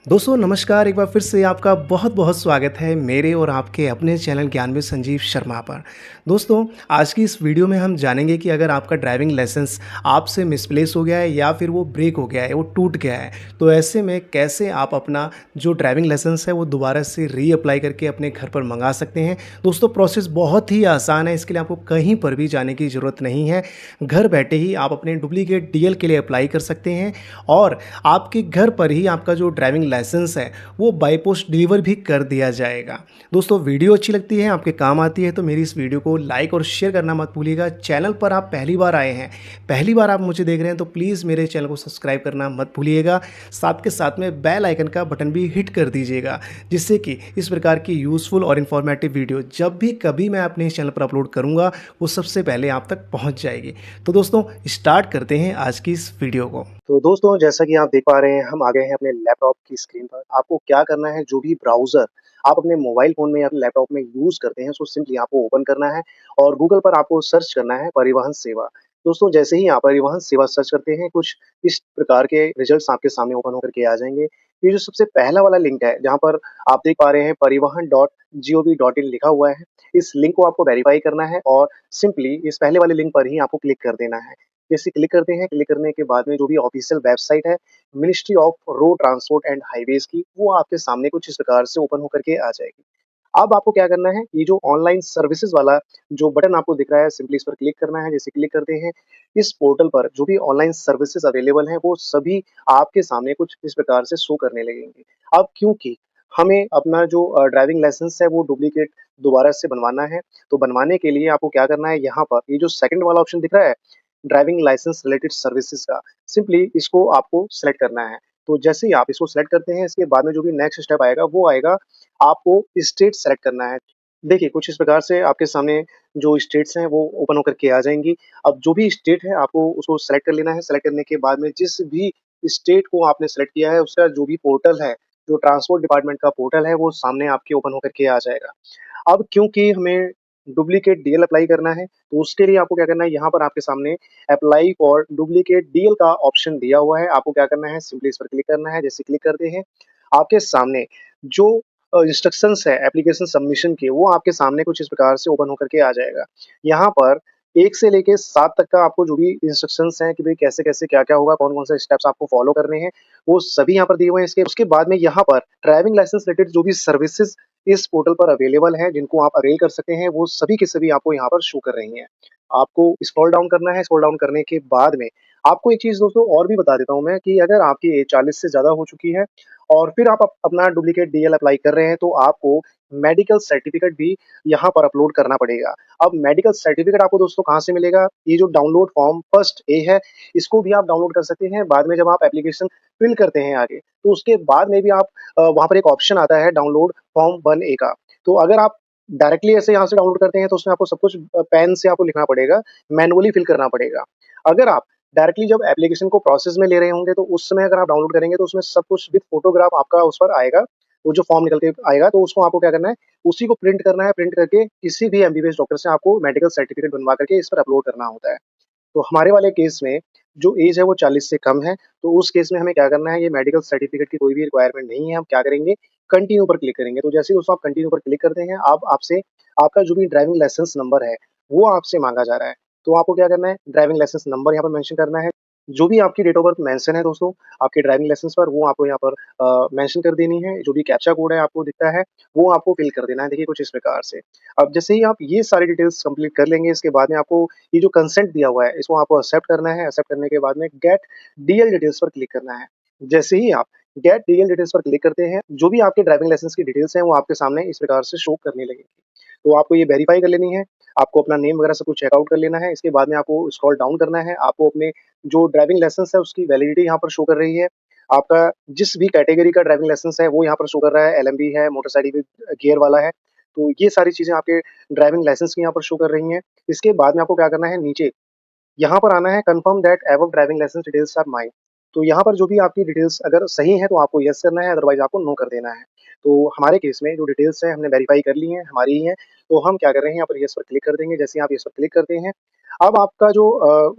दोस्तों नमस्कार, एक बार फिर से आपका बहुत-बहुत स्वागत है मेरे और आपके अपने चैनल ज्ञान में संजीव शर्मा पर। दोस्तों, आज की इस वीडियो में हम जानेंगे कि अगर आपका ड्राइविंग लाइसेंस आपसे मिसप्लेस हो गया है या फिर वो ब्रेक हो गया है, वो टूट गया है, तो ऐसे में कैसे आप अपना जो ड्राइविंग लाइसेंस है वो दोबारा से रीअप्लाई करके अपने घर पर मँगा सकते हैं। दोस्तों प्रोसेस बहुत ही आसान है, इसके लिए आपको कहीं पर भी जाने की ज़रूरत नहीं है। घर बैठे ही आप अपने डुप्लीकेट डीएल के लिए अप्लाई कर सकते हैं और आपके घर पर ही आपका जो ड्राइविंग लाइसेंस है वो बाय पोस्ट डिलीवर भी कर दिया जाएगा। दोस्तों वीडियो अच्छी लगती है, आपके काम आती है तो मेरी इस वीडियो को लाइक और शेयर करना मत भूलिएगा। चैनल पर आप पहली बार आए हैं, पहली बार आप मुझे देख रहे हैं तो प्लीज़ मेरे चैनल को सब्सक्राइब करना मत भूलिएगा। साथ के साथ में बेल आइकन का बटन भी हिट कर दीजिएगा, जिससे कि इस प्रकार की यूज़फुल और इन्फॉर्मेटिव वीडियो जब भी कभी मैं अपने इस चैनल पर अपलोड करूँगा वो सबसे पहले आप तक पहुँच जाएगी। तो दोस्तों स्टार्ट करते हैं आज की इस वीडियो को। तो दोस्तों जैसा कि आप देख पा रहे हैं हम आ गए हैं अपने लैपटॉप की स्क्रीन पर। आपको क्या करना है, जो भी ब्राउज़र आप अपने मोबाइल फ़ोन में या फिर लैपटॉप में यूज़ करते हैं उसको सिंपली आपको ओपन करना है और गूगल पर आपको सर्च करना है परिवहन सेवा। दोस्तों जैसे ही आप परिवहन सेवा सर्च करते हैं कुछ इस प्रकार के रिज़ल्ट्स आपके सामने ओपन होकर के आ जाएँगे। ये जो सबसे पहला वाला लिंक है जहाँ पर आप देख पा रहे हैं परिवहन.gov.in लिखा हुआ है। इस लिंक को आपको वेरीफ़ाई करना है और सिंपली इस पहले वाले लिंक पर ही आपको क्लिक कर देना है। जैसे क्लिक करते हैं, क्लिक करने के बाद में जो भी ऑफ़िशियल वेबसाइट है, ministry of road transport and highways की, वो आपके सामने कुछ इस प्रकार से ओपन होकर के आ जाएगी। अब आपको क्या करना है, ये जो ऑनलाइन सर्विसेज़ वाला जो बटन आपको दिख रहा है, सिंपली इस पर क्लिक करना है। जैसे क्लिक करते हैं, इस पोर्टल पर जो भी ऑनलाइन सर्विसेज़ अवेलेबल हैं, वो सभी आपके सामने कुछ इस प्रकार से शो करने लगेंगे। अब क्योंकि हमें अपना जो ड्राइविंग लाइसेंस है, वो डुप्लीकेट दोबारा से बनवाना है, तो बनवाने के लिए आपको क्या करना है, यहाँ पर ये जो सेकंड वाला ऑप्शन दिख रहा है, ड्राइविंग लाइसेंस रिलेटेड सर्विसेज का, सिंपली इसको आपको सेलेक्ट करना है। तो जैसे ही आप इसको सेलेक्ट करते हैं, इसके बाद में जो भी नेक्स्ट स्टेप आएगा, वो आएगा आपको स्टेट सेलेक्ट करना है। देखिए, कुछ इस प्रकार से आपके सामने जो स्टेट्स हैं, वो ओपन होकर के आ जाएँगी। अब जो भी स्टेट है, आपको उसको सेलेक्ट कर लेना है। सेलेक्ट करने के बाद में जिस भी स्टेट को आपने सेलेक्ट किया है, उसका जो भी पोर्टल है, जो ट्रांसपोर्ट डिपार्टमेंट का पोर्टल है, वो सामने आपके ओपन होकर के आ जाएगा। अब क्योंकि हमें डुप्लीकेट डीएल अप्लाई करना है, तो उसके लिए आपको क्या करना है, यहाँ पर आपके सामने अप्लाई फॉर डुप्लीकेट डीएल का ऑप्शन दिया हुआ है। आपको क्या करना है, सिंपली इस पर क्लिक करना है। जैसे क्लिक करते हैं, आपके सामने जो इंस्ट्रक्शंस है एप्लीकेशन सबमिशन के, वो आपके सामने कुछ इस प्रकार से ओपन होकर के आ जाएगा। यहाँ पर 1 से लेके 7 तक का आपको जो भी इंस्ट्रक्शंस हैं कि भई कैसे-कैसे, क्या-क्या होगा, कौन-कौन से स्टेप्स आपको फॉलो करने हैं, वो सभी यहाँ पर दिए हुए हैं। इसके उसके बाद में यहाँ पर ड्राइविंग लाइसेंस रिलेटेड जो भी सर्विसेज़ इस पोर्टल पर अवेलेबल हैं, जिनको आप अवेल कर सकते हैं, वो सभी के सभी आपको यहाँ पर शो कर रही हैं। आपको स्क्रॉल डाउन करना है, स्क्रॉल डाउन करने के बाद में आपको एक चीज़ दोस्तों और भी बता देता हूँ मैं कि अगर आपकी एज 40 से ज़्यादा हो चुकी है और फिर आप अपना डुप्लीकेट डीएल अप्लाई कर रहे हैं, तो आपको मेडिकल सर्टिफिकेट भी यहाँ पर अपलोड करना पड़ेगा। अब मेडिकल सर्टिफिकेट आपको दोस्तों कहाँ से मिलेगा? ये जो डाउनलोड फॉर्म फर्स्ट ए है, इसको भी आप डाउनलोड कर सकते हैं। बाद में जब आप एप्लीकेशन फिल करते हैं आगे, तो उसके बाद में भी आप वहाँ पर एक ऑप्शन आता है डाउनलोड फॉर्म 1A का। तो अगर आप डायरेक्टली ऐसे यहाँ से डाउनलोड करते हैं, तो उसमें आपको सब कुछ पेन से आपको लिखना पड़ेगा, मैनुअली फिल करना पड़ेगा। अगर आप डायरेक्टली जब एप्लीकेशन को प्रोसेस में ले रहे होंगे, तो उस समय अगर आप डाउनलोड करेंगे, तो उसमें सब कुछ विद फोटोग्राफ आपका उस पर आएगा। वो जो फॉर्म निकल के आएगा, तो उसको आपको क्या करना है, उसी को प्रिंट करना है, प्रिंट करके किसी भी एमबीबीएस डॉक्टर से आपको मेडिकल सर्टिफिकेट बनवा करके इस पर अपलोड करना होता है। तो हमारे वाले केस में जो एज है वो 40 से कम है, तो उस केस में हमें क्या करना है, ये मेडिकल सर्टिफिकेट की कोई भी रिक्वायरमेंट नहीं है। हम क्या करेंगे, कंटिन्यू पर क्लिक करेंगे। तो जैसे ही दोस्तों आप कंटिन्यू पर क्लिक करते हैं, अब आपसे आपका जो भी ड्राइविंग लाइसेंस नंबर है, वो आपसे माँगा जा रहा है। तो आपको क्या करना है, ड्राइविंग लाइसेंस नंबर यहाँ पर मेंशन करना है। जो भी आपकी डेट ऑफ बर्थ मेंशन है दोस्तों, आपके ड्राइविंग लाइसेंस पर, वो आपको यहाँ पर मेंशन कर देनी है। जो भी कैप्चा कोड है आपको दिखता है, वो आपको फिल कर देना है। देखिए कुछ इस प्रकार से। अब जैसे ही आप ये सारी डिटेल्स कंप्लीट कर लेंगे, इसके बाद में आपको ये जो कंसेंट दिया हुआ है, इसको आपको एक्सेप्ट करना है। एक्सेप्ट करने के बाद में गेट डीएल डिटेल्स पर क्लिक करना है। जैसे ही आप गेट डीएल डिटेल्स पर क्लिक करते हैं, जो भी आपके ड्राइविंग लाइसेंस की डिटेल्स हैं, वो आपके सामने इस प्रकार से शो करने लगेंगी। तो आपको ये वेरीफाई कर लेनी है, आपको अपना नेम वगैरह सब कुछ चेकआउट कर लेना है। इसके बाद में आपको स्क्रॉल डाउन करना है, आपको अपने जो ड्राइविंग लाइसेंस है, उसकी वैलिडिटी यहाँ पर शो कर रही है। आपका जिस भी कैटेगरी का ड्राइविंग लाइसेंस है, वो यहाँ पर शो कर रहा है, एलएमबी है, मोटरसाइकिल विद गियर वाला है। तो ये सारी चीज़ें आपके ड्राइविंग लाइसेंस की यहाँ पर शो कर रही हैं। इसके बाद में आपको क्या करना है, नीचे यहाँ पर आना है, confirm that above driving licence details are mine. तो यहाँ पर जो भी आपकी डिटेल्स अगर सही है, तो आपको येस करना है, अदरवाइज़ आपको नो कर देना है। तो हमारे केस में जो डिटेल्स हैं, हमने वेरीफाई कर ली हैं, हमारी ही हैं, तो हम क्या कर रहे हैं, यहाँ पर येस पर क्लिक कर देंगे। जैसे ही आप येस पर क्लिक करते हैं, अब आपका जो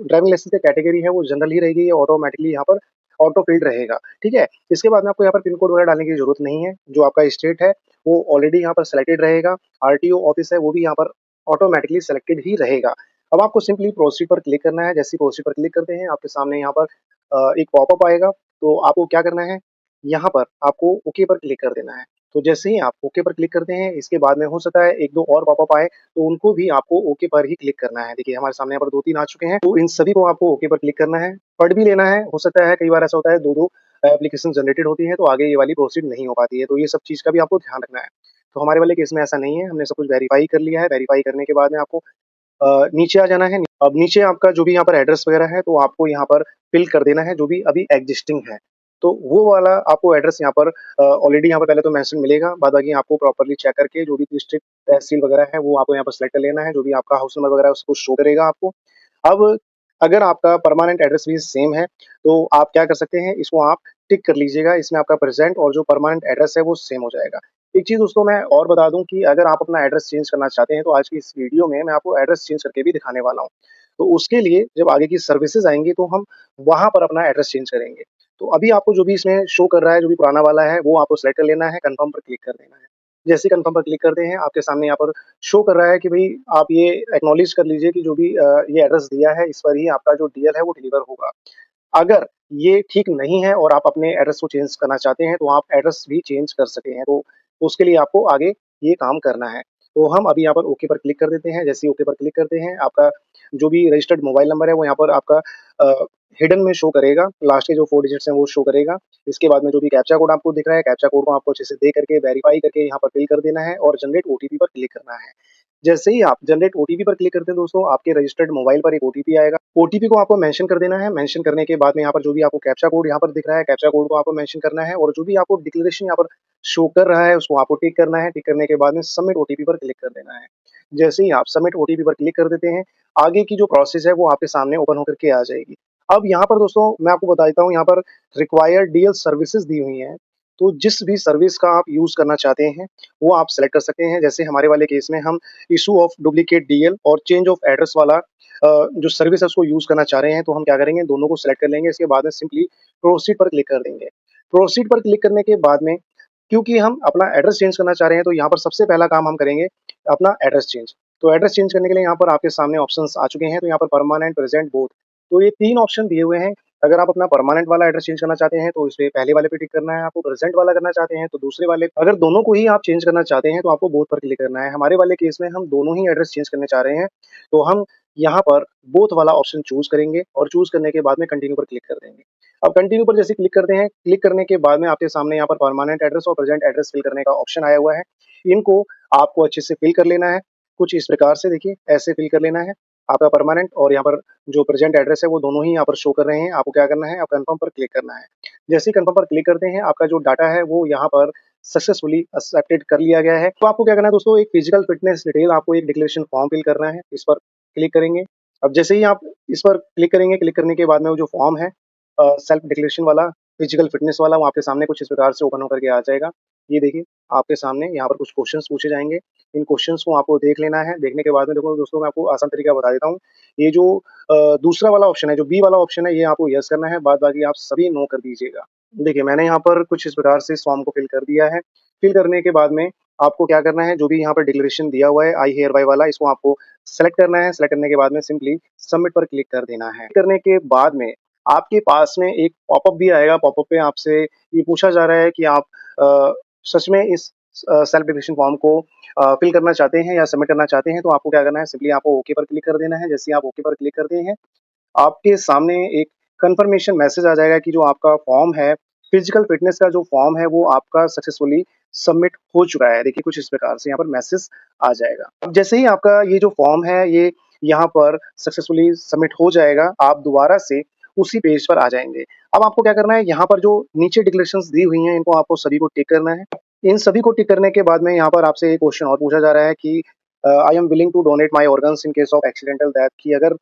ड्राइविंग लाइसेंस की कैटेगरी है, वो जनरल ही रहेगी, ये ऑटोमैटिकली यहाँ पर ऑटो फिल्ड रहेगा, ठीक है? इसके बाद में आपको यहाँ पर पिन कोड वगैरह डालने की ज़रूरत नहीं है, जो आपका स्टेट है, वो ऑलरेडी यहाँ पर सेलेक्टेड रहेगा, आरटीओ ऑफिस है, वो भी यहाँ पर ऑटोमैटिकली सेलेक्टेड ही रहेगा। अब आपको सिंपली प्रोसीड पर क्लिक करना है, जैसे ही प्रोसीड पर क्लिक करते हैं, आपके सामने यहाँ पर एक पॉपअप आएगा, तो आपको क्या करना है, यहाँ पर आपको ओके पर क्लिक कर देना है। तो जैसे ही आप ओके पर क्लिक करते हैं, इसके बाद में हो सकता है 1-2 और पॉपअप आए, तो उनको भी आपको ओके पर ही क्लिक करना है। देखिए हमारे सामने यहाँ पर 2-3 आ चुके हैं, तो इन सभी को आपको ओके पर क्लिक करना है, पढ़ भी लेना है। हो सकता है कई बार ऐसा होता है 2-2 एप्लीकेशन जनरेटेड होती है, तो आगे ये वाली प्रोसीड नहीं हो पाती है, तो ये सब चीज़ का भी आपको ध्यान रखना है। तो हमारे वाले केस में ऐसा नहीं है, हमने सब कुछ वेरीफ़ाई कर लिया है, वेरीफ़ाई करने के बाद में आपको नीचे आ जाना है। अब नीचे आपका जो भी यहाँ पर एड्रेस वगैरह है, तो आपको यहाँ पर फ़िल कर देना है, जो भी अभी एक्जिस्टिंग है। तो वो वाला आपको एड्रेस यहाँ पर ऑलरेडी यहाँ पर पहले तो मेंशन मिलेगा, बाद बाकी आपको प्रॉपर्ली चेक करके जो भी डिस्ट्रिक्ट, तहसील वगैरह है, वो आपको यहाँ पर सेलेक्ट कर लेना है, जो भी आपका हाउस नंबर वगैरह है, उसको शो करेगा आपको। अब अगर आपका परमानेंट एड्रेस भी सेम है, तो आप क्या कर सकते हैं, इसको आप टिक कर लीजिएगा, इसमें आपका प्रेज़ेंट और जो परमानेंट एड्रेस है, वो सेम हो जाएगा। एक चीज़ दोस्तों मैं और बता दूँ कि अगर आप अपना एड्रेस चेंज करना चाहते हैं, तो आज की इस वीडियो में मैं आपको एड्रेस चेंज करके भी दिखाने वाला हूँ। तो उसके लिए जब आगे की सर्विसेज़ आएँगी, तो हम वहाँ पर अपना एड्रेस चेंज करेंगे। तो अभी आपको जो भी इसमें शो कर रहा है, जो भी पुराना वाला है, वो आपको सेलेक्ट कर लेना है, कन्फर्म पर क्लिक कर देना है। जैसे ही कन्फर्म पर क्लिक करते हैं, आपके सामने यहाँ पर शो कर रहा है कि भई आप ये एक्नॉलेज कर लीजिए कि जो भी ये एड्रेस दिया है, इस पर ही आपका जो डीएल है, वो डिलीवर होगा। अगर ये ठीक नहीं है और आप अपने एड्रेस को चेंज करना चाहते हैं, तो आप एड्रेस भी चेंज कर सकते हैं। तो उसके लिए आपको आगे ये काम करना है। तो हम अभी यहाँ पर ओके पर क्लिक कर देते हैं। जैसे ही ओके पर क्लिक करते हैं, आपका जो भी रजिस्टर्ड मोबाइल नंबर है, वो यहाँ पर आपका हिडन में शो करेगा। लास्ट के जो 4 डिजिट्स हैं, वो शो करेगा। इसके बाद में जो भी कैप्चा कोड आपको दिख रहा है, कैप्चा कोड को आपको अच्छे से दे करके, वेरीफ़ाई करके यहाँ पर फ़िल कर देना है और जनरेट ओटीपी पर क्लिक करना है। जैसे ही आप जनरेट ओटीपी पर क्लिक करते हैं दोस्तों, आपके रजिस्टर्ड मोबाइल पर एक ओटीपी आएगा। ओटीपी को आपको मेंशन कर देना है, मेंशन करने के बाद में यहाँ पर जो भी आपको कैप्चा कोड यहाँ पर दिख रहा है, कैप्चा कोड को आपको मेंशन करना है और जो भी आपको डिक्लेरेशन यहाँ पर शो कर रहा है, उसको आपको टिक करना है। टिक करने के बाद में सबमिट ओटीपी पर क्लिक कर देना है। जैसे ही आप सबमिट ओटीपी पर क्लिक कर देते हैं, आगे की जो प्रोसेस है, वो आपके सामने ओपन होकर के आ जाएगी। अब यहाँ पर दोस्तों मैं आपको बता देता हूँ, यहाँ पर रिक्वायर्ड डीएल सर्विसेज़ दी हुई हैं। तो जिस भी सर्विस का आप यूज़ करना चाहते हैं, वो आप सेलेक्ट कर सकते हैं। जैसे हमारे वाले केस में हम इश्यू ऑफ डुप्लीकेट डीएल और चेंज ऑफ एड्रेस वाला जो सर्विस है उसको यूज़ करना चाह रहे हैं, तो हम क्या करेंगे, दोनों को सेलेक्ट कर लेंगे। इसके बाद में सिंपली प्रोसीड पर क्लिक कर देंगे। प्रोसीड पर क्लिक करने के बाद में क्योंकि हम अपना एड्रेस चेंज करना चाह रहे हैं, तो यहाँ पर सबसे पहला काम हम करेंगे अपना एड्रेस चेंज। तो एड्रेस चेंज करने के लिए यहाँ पर आपके सामने ऑप्शंस आ चुके हैं, तो यहाँ पर परमानेंट, प्रेज़ेंट, बोथ। तो ये 3 ऑप्शन दिए हुए हैं। अगर आप अपना परमानेंट वाला एड्रेस चेंज करना चाहते हैं, तो इसपे पहले वाले पे टिक करना है, आपको प्रेज़ेंट वाला करना चाहते हैं, तो दूसरे वाले, अगर दोनों को ही आप चेंज करना चाहते हैं, तो आपको बोथ पर क्लिक करना है। हमारे वाले केस में हम दोनों ही एड्रेस चेंज करने चाह रहे हैं, तो हम यहाँ पर बोथ वाला ऑप्शन चूज़ करेंगे और चूज़ करने के बाद में कंटिन्यू पर क्लिक कर देंगे। अब कंटिन्यू पर जैसे क्लिक करते हैं, क्लिक करने के बाद में आपके सामने यहाँ पर परमानेंट एड्रेस और प्रेज़ेंट एड्रेस फिल करने का ऑप्शन आया हुआ है। इनको आपको अच्छे से फिल कर लेना है। कुछ इस प्रकार से देखिए, ऐसे फिल कर लेना है। आपका परमानेंट और यहाँ पर जो प्रेज़ेंट एड्रेस है, वो दोनों ही यहाँ पर शो कर रहे हैं। आपको क्या करना है, आप कन्फर्म पर क्लिक करना है। जैसे ही कन्फर्म पर क्लिक करते हैं, आपका जो डाटा है, वो यहाँ पर सक्सेसफुली एक्सेप्टेड कर लिया गया है। तो आपको क्या करना है दोस्तों, एक फिजिकल फिटनेस डिटेल, आपको एक डिक्लेरेशन फॉर्म फिल करना है। इस पर क्लिक करेंगे। अब जैसे ही आप इस पर क्लिक करेंगे, क्लिक करने के बाद में वो जो फॉर्म है सेल्फ डिक्लेरेशन वाला, फिजिकल फिटनेस वाला, वो आपके सामने कुछ इस प्रकार से ओपन होकर के आ जाएगा। ये देखिए, आपके सामने यहाँ पर कुछ क्वेश्चंस पूछे जाएँगे। इन क्वेश्चंस को आपको देख लेना है। देखने के बाद में देखो दोस्तों, मैं आपको आसान तरीका बता देता हूँ। ये जो दूसरा वाला ऑप्शन है, जो बी वाला ऑप्शन है, ये आपको येस करना है, बाद बाकी आप सभी नो कर दीजिएगा। देखिए, मैंने यहाँ पर कुछ इस प्रकार से इस फॉर्म को फिल कर दिया है। फिल करने के बाद में आपको क्या करना है, जो भी यहाँ पर डिक्लेरेशन दिया हुआ है, आई हियर बाय वाला, इसको आपको सेलेक्ट करना है। सेलेक्ट करने के बाद में सिंपली सबमिट पर क्लिक कर देना है। करने के बाद में आपके पास में एक पॉपअप भी आएगा। पॉपअप पे आपसे ये पूछा जा रहा है कि आप सच में इस सेल्फ डिक्लेरेशन फॉर्म को फिल करना चाहते हैं या सबमिट करना चाहते हैं, तो आपको क्या करना है, सिंपली आपको ओके पर क्लिक कर देना है। जैसे ही आप ओके पर क्लिक करते हैं, आपके सामने एक कंफर्मेशन मैसेज आ जाएगा कि जो आपका फॉर्म है, फिजिकल फिटनेस का जो फॉर्म है, वो आपका सक्सेसफुली सबमिट हो चुका है। देखिए, कुछ इस प्रकार से यहाँ पर मैसेज आ जाएगा। अब जैसे ही आपका ये जो फॉर्म है, ये यहाँ पर सक्सेसफुली सबमिट हो जाएगा, आप दोबारा से उसी पेज पर आ जाएँगे। अब आपको क्या करना है, यहाँ पर जो नीचे डिक्लेरेशंस दी हुई हैं, इनको आपको सभी को टिक करना है। इन सभी को टिक करने के बाद में यहाँ पर आपसे एक क्वेश्चन और पूछा जा रहा है कि I am willing to donate my organs in case of accidental death, कि अगर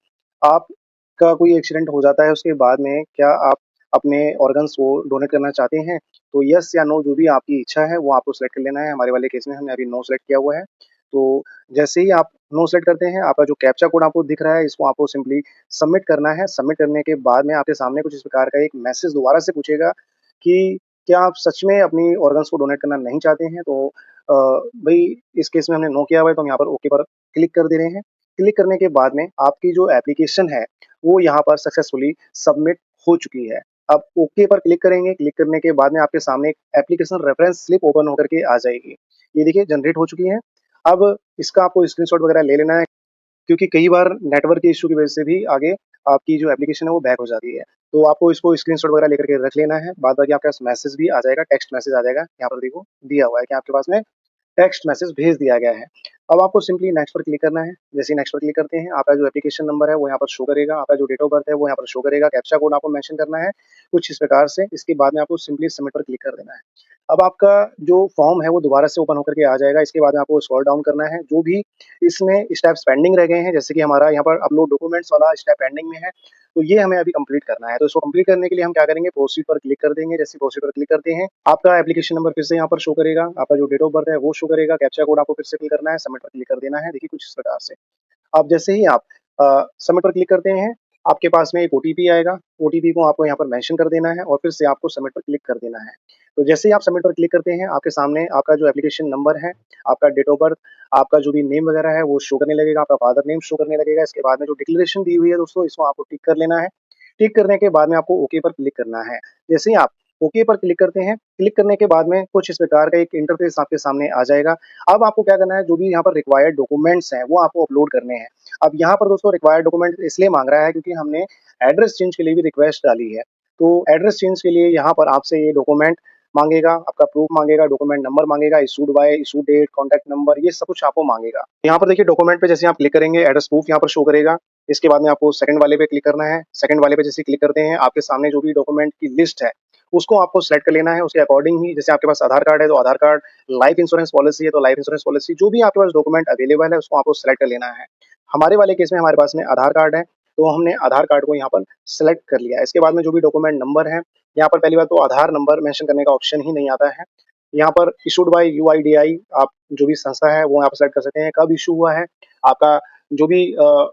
आपका कोई एक्सीडेंट हो जाता है, उसके बाद में क्या आप अपने ऑर्गन्स को डोनेट करना चाहते हैं? तो येस या नो, जो भी आपकी इच्छा है, वो आपको सेलेक्ट कर लेना है। हमारे वाले केस में हमने अभी नो सेलेक्ट किया हुआ है। तो जैसे ही आप नो सेलेक्ट करते हैं। आपका जो कैप्चा कोड आपको दिख रहा है, इसको आपको सिंपली सबमिट करना है। सबमिट करने के बाद में आपके सामने कुछ इस प्रकार का एक मैसेज दोबारा से पूछेगा कि क्या आप सच में अपनी ऑर्गन्स को डोनेट करना नहीं चाहते हैं? तो भई इस केस में हमने नो किया हुआ है, तो हम यहाँ पर ओके पर क्लिक कर दे रहे हैं। क्लिक करने के बाद में आपकी जो एप्लीकेशन है, वो यहाँ पर सक्सेसफुली सबमिट हो चुकी है। अब ओके पर क्लिक करेंगे, क्लिक करने के बाद में आपके सामने एक एप्लीकेशन रेफरेंस स्लिप ओपन होकर के आ जाएगी। ये देखिए जनरेट हो चुकी है। अब इसका आपको स्क्रीनशॉट वगैरह ले लेना है, क्योंकि कई बार नेटवर्क के इश्यू की वजह से भी आगे आपकी जो एप्लीकेशन है वो बैक हो जाती है। तो आपको इसको स्क्रीनशॉट वगैरह लेकर के रख लेना है। बाद बाकी आपके पास मैसेज भी आ जाएगा, टेक्स्ट मैसेज आ जाएगा। यहाँ पर देखो दिया हुआ है कि आपके पास में टेक्स्ट मैसेज भेज दिया गया है। अब आपको सिंपली नेक्स्ट पर क्लिक करना है। जैसे ही नेक्स्ट पर क्लिक करते हैं, आपका जो एप्लीकेशन नंबर है वो यहाँ पर शो करेगा, आपका जो डेट ऑफ बर्थ है वो यहाँ पर शो करेगा, कैप्चा कोड आपको मेंशन करना है, कुछ इस प्रकार से। इसके बाद में आपको सिंपली सबमिट पर क्लिक कर देना है। अब आपका जो फॉर्म है वो दोबारा से ओपन होकर के आ जाएगा। इसके बाद में आपको स्क्रॉल डाउन करना है। जो भी इसमें स्टेप्स पेंडिंग रह गए हैं, जैसे कि हमारा यहाँ पर अपलोड डॉक्यूमेंट्स वाला स्टेप पेंडिंग में है, तो ये हमें अभी कंप्लीट करना है। तो इसको कंप्लीट करने के लिए हम क्या करेंगे, प्रोसीड पर क्लिक कर देंगे। जैसे प्रोसीड पर क्लिक करते हैं, आपका एप्लीकेशन नंबर फिर से यहाँ पर शो करेगा, आपका जो डेट ऑफ बर्थ है वो शो करेगा, कैप्चा कोड आपको फिर से फिल करना है, सबमिट पर क्लिक कर देना है। देखिए कुछ इस प्रकार से। अब जैसे ही आप सबमिट पर क्लिक करते हैं, आपके पास में एक ओटीपी आएगा। ओटीपी को आपको यहाँ पर मेंशन कर देना है और फिर से आपको सबमिट पर क्लिक कर देना है। तो जैसे ही आप सबमिट पर क्लिक करते हैं, आपके सामने आपका जो एप्लीकेशन नंबर है, आपका डेट ऑफ बर्थ, आपका जो भी नेम वगैरह है वो शो करने लगेगा, आपका फादर नेम शो करने लगेगा। इसके बाद में जो डिक्लेरेशन दी हुई है दोस्तों, इसको आपको टिक कर लेना है। टिक करने के बाद में आपको ओके पर क्लिक करना है। जैसे ही आप ओके पर क्लिक करते हैं, क्लिक करने के बाद में कुछ इस प्रकार का एक इंटरफेस आपके सामने आ जाएगा। अब आपको क्या करना है, जो भी यहाँ पर रिक्वायर्ड डॉक्यूमेंट्स हैं, वो आपको अपलोड करने हैं। अब यहाँ पर दोस्तों रिक्वायर्ड डॉक्यूमेंट इसलिए माँग रहा है क्योंकि हमने एड्रेस चेंज के लिए भी रिक्वेस्ट डाली है। तो एड्रेस चेंज के लिए यहाँ पर आपसे ये डॉक्यूमेंट माँगेगा, आपका प्रूफ माँगेगा, डॉक्यूमेंट नंबर माँगेगा, issued by, issue date, contact number, ये सब कुछ आपको माँगेगा। यहाँ पर देखिए डॉक्यूमेंट पे जैसे आप क्लिक करेंगे, एड्रेस प्रूफ यहाँ पर शो करेगा। इसके बाद में आपको सेकंड वाले पे क्लिक करना है। सेकंड वाले पे जैसे क्लिक करते हैं, आपके सामने जो भी डॉक्यूमेंट की लिस्ट है, उसको आपको सेलेक्ट कर लेना है। उसके अकॉर्डिंग ही, जैसे आपके पास आधार कार्ड है तो आधार कार्ड, लाइफ इंश्योरेंस पॉलिसी है तो लाइफ इंश्योरेंस पॉलिसी, जो भी आपके पास डॉक्यूमेंट अवेलेबल है उसको आपको सेलेक्ट कर लेना है। हमारे वाले केस में हमारे पास में आधार कार्ड है, तो हमने आधार कार्ड को यहाँ पर सेलेक्ट कर लिया है। इसके बाद में जो भी डॉक्यूमेंट नंबर है, यहाँ पर पहली बात तो आधार नंबर मेंशन करने का ऑप्शन ही नहीं आता है। यहाँ पर इशूड बाय यूआईडीआई, आप जो भी संस्था है वो यहाँ पर सेलेक्ट कर सकते हैं। कब इशू हुआ है, आपका जो भी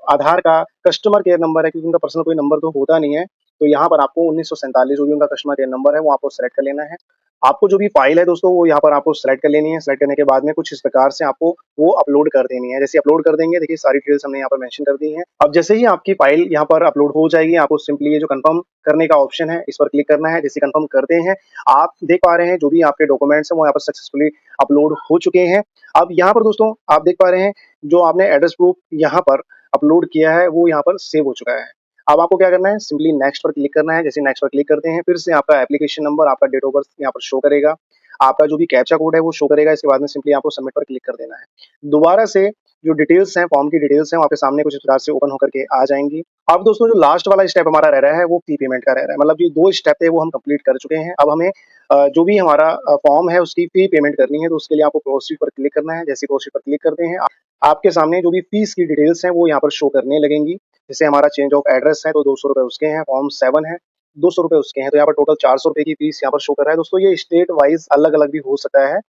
आधार का कस्टमर केयर नंबर है, क्योंकि उनका पर्सनल कोई नंबर तो होता नहीं है, तो यहाँ पर आपको 1947 जो भी उनका कस्टमर केयर नंबर है वो आपको सेलेक्ट कर लेना है। आपको जो भी फाइल है दोस्तों वो यहाँ पर आपको सेलेक्ट कर लेनी है। सेलेक्ट करने के बाद में कुछ इस प्रकार से आपको वो अपलोड कर देनी है। जैसे अपलोड कर देंगे, देखिए सारी डिटेल्स हमने यहाँ पर मेंशन कर दी हैं। अब जैसे ही आपकी फाइल यहाँ पर अपलोड हो जाएगी, आपको सिंपली ये जो कंफर्म करने का ऑप्शन है इस पर क्लिक करना है। जैसे कंफर्म करते हैं, आप देख पा रहे हैं जो भी आपके डॉक्यूमेंट्स हैं वो यहाँ पर सक्सेसफुली अपलोड हो चुके हैं। अब यहाँ पर दोस्तों आप देख पा रहे हैं, जो आपने एड्रेस प्रूफ यहाँ पर अपलोड किया है वो यहाँ पर सेव हो चुका है। अब आपको क्या करना है, सिंपली नेक्स्ट पर क्लिक करना है। जैसे नेक्स्ट पर क्लिक करते हैं, फिर से आपका एप्लीकेशन नंबर, आपका डेट ऑफ बर्थ यहाँ पर शो करेगा, आपका जो भी कैप्चा कोड है वो शो करेगा। इसके बाद में सिंपली आपको सबमिट पर क्लिक कर देना है। दोबारा से जो डिटेल्स हैं, फॉर्म की डिटेल्स हैं, वो आपके सामने कुछ इस प्रकार से ओपन होकर के आ जाएँगी। अब दोस्तों जो लास्ट वाला स्टेप हमारा रह रहा है वो फी पेमेंट का रह रहा है। मतलब जो 2 स्टेप थे वो हम कंप्लीट कर चुके हैं। अब हमें जो भी हमारा फॉर्म है उसकी फी पेमेंट करनी है, तो उसके लिए आपको प्रोसीड पर क्लिक करना है। जैसे ही प्रोसीड पर क्लिक करते हैं, आपके सामने जो भी फीस की डिटेल्स हैं वो यहाँ पर शो करने लगेंगी। जैसे हमारा चेंज ऑफ एड्रेस है तो ₹200 उसके हैं, फॉर्म 7 है, ₹200 उसके हैं, तो यहाँ पर टोटल ₹400 की फीस यहाँ पर शो कर रहा है। दोस्तों ये स्टेट वाइज़ अलग-अलग भी हो सकता है।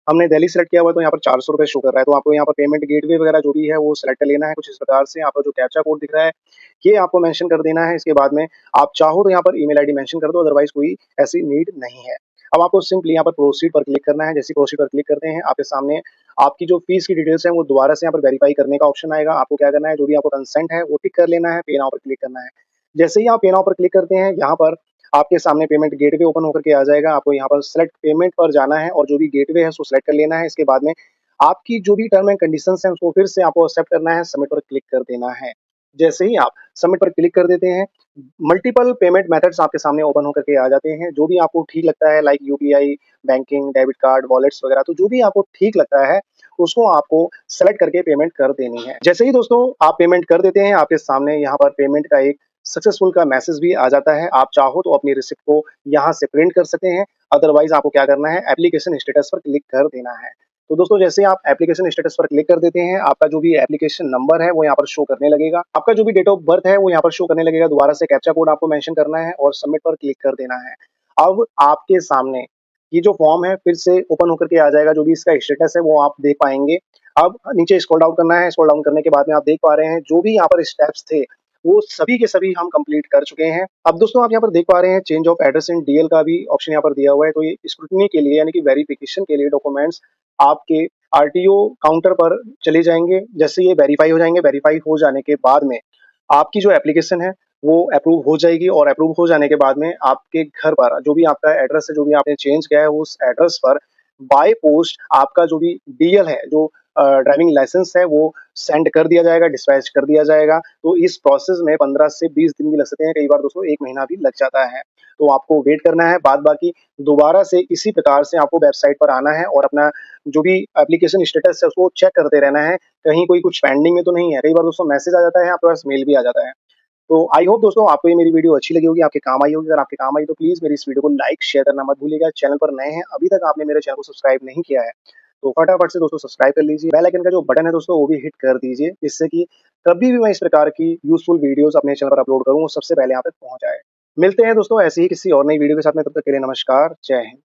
हमने दिल्ली सेलेक्ट किया हुआ है तो यहाँ पर ₹400 शो कर रहा है, तो आपको यहाँ पर पेमेंट गेटवे वगैरह जो भी है वो सेलेक्ट कर लेना है। कुछ इस प्रकार से आपका जो कैप्चा कोड दिख रहा है, ये आपको मेंशन कर देना है। इसके बाद में आप चाहो तो यहाँ पर ईमेल आईडी मेंशन कर दो, अदरवाइज़ कोई ऐसी नीड नहीं है। अब आपको सिंपली यहाँ पर प्रोसीड पर क्लिक करना है। जैसे ही प्रोसीड पर क्लिक करते हैं, आपके सामने आपकी जो फीस की डिटेल्स हैं वो दोबारा से यहाँ पर वेरीफाई करने का ऑप्शन आएगा। आपको क्या करना है, जो भी आपको कंसेंट है वो टिक कर लेना है, पे नाउ पर क्लिक करना है। जैसे ही आप पे नाउ पर क्लिक करते हैं, यहाँ पर आपके सामने पेमेंट गेटवे ओपन होकर के आ जाएगा। आपको यहाँ पर सेलेक्ट पेमेंट पर जाना है और जो भी गेटवे है उसको सेलेक्ट कर लेना है। इसके बाद में आपकी जो भी टर्म एंड कंडीशंस हैं उसको फिर से आपको एक्सेप्ट करना है, सबमिट पर क्लिक कर देना है। जैसे ही आप सबमिट पर क्लिक कर देते हैं, मल्टीपल पेमेंट मेथड्स आपके सामने ओपन होकर के आ जाते हैं। जो भी आपको ठीक लगता है, like UPI, banking, debit card, wallets वगैरह, तो जो भी आपको ठीक लगता है उसको आपको सेलेक्ट करके पेमेंट कर देनी है। जैसे ही दोस्तों आप पेमेंट कर देते हैं, आपके सामने यहाँ पर पेमेंट का एक सक्सेसफुल का मैसेज भी आ जाता है। आप चाहो तो अपनी रिसिप्ट को यहाँ से प्रिंट कर सकते हैं, अदरवाइज़ आपको क्या करना है, एप्लीकेशन स्टेटस पर क्लिक कर देना है। तो दोस्तों जैसे ही आप एप्लीकेशन स्टेटस पर क्लिक कर देते हैं, आपका जो भी एप्लीकेशन नंबर है वो यहाँ पर शो करने लगेगा। आपका जो भी डेट ऑफ बर्थ है वो यहाँ पर शो करने लगेगा। दोबारा से कैप्चा कोड आपको मेंशन करना है और सबमिट पर क्लिक कर देना है। अब आपके सामने ये जो फॉर्म है फिर से ओपन होकर के आ जाएगा। जो भी इसका स्टेटस है वो आप देख पाएँगे। अब नीचे स्क्रॉल डाउन करना है, स्क्रॉल डाउन करने के बाद में आप देख पा रहे हैं जो भी यहाँ पर स्टेप्स थे, वो सभी के सभी हम कंप्लीट कर चुके हैं। अब दोस्तों आप यहाँ पर देख पा रहे हैं change of address in DL का भी ऑप्शन यहाँ पर दिया हुआ है, तो ये स्क्रूटनी के लिए यानी कि वेरिफिकेशन के लिए डॉक्यूमेंट्स आपके आरटीओ काउंटर पर चले जाएँगे। जैसे ये वेरीफाई हो जाएँगे, वेरीफाई हो जाने के बाद में आपकी जो एप्लीकेशन है वो अप्रूव हो जाएगी और अप्रूव हो जाने के बाद में आपके घर पर जो भी आपका एड्रेस है, जो भी आपने चेंज किया है, उस एड्रेस पर बाय पोस्ट आपका जो भी डीएल है, जो ड्राइविंग लाइसेंस है, वो सेंड कर दिया जाएगा, डिस्पैच कर दिया जाएगा। तो इस प्रोसेस में 15 से 20 दिन भी लग सकते हैं, कई बार दोस्तों 1 महीना भी लग जाता है। तो आपको वेट करना है, बाद बाकी दोबारा से इसी प्रकार से आपको वेबसाइट पर आना है और अपना जो भी एप्लीकेशन स्टेटस है, उसको चेक करते रहना है, कहीं कोई कुछ पेंडिंग में तो नहीं है। कई बार दोस्तों मैसेज आ जाता है, आपके पास मेल भी आ जाता है। तो आई होप दोस्तों आपको ये मेरी वीडियो अच्छी लगी होगी, आपके काम आई होगी। अगर आपके काम आई तो प्लीज़ मेरी इस वीडियो को लाइक, शेयर करना मत भूलिएगा। चैनल पर नए हैं, अभी तक आपने मेरे चैनल को सब्सक्राइब नहीं किया है, तो फटाफट से दोस्तों सब्सक्राइब कर लीजिए। बेल आइकन का जो बटन है दोस्तों वो भी हिट कर दीजिए, जिससे कि कभी भी मैं इस प्रकार की यूज़फुल वीडियोज़ अपने चैनल पर अपलोड करूँ, वो सबसे पहले यहाँ तक पहुँच जाए। मिलते हैं दोस्तों ऐसे ही किसी और नई वीडियो के साथ में, तब तक के लिए नमस्कार, जय हिंद।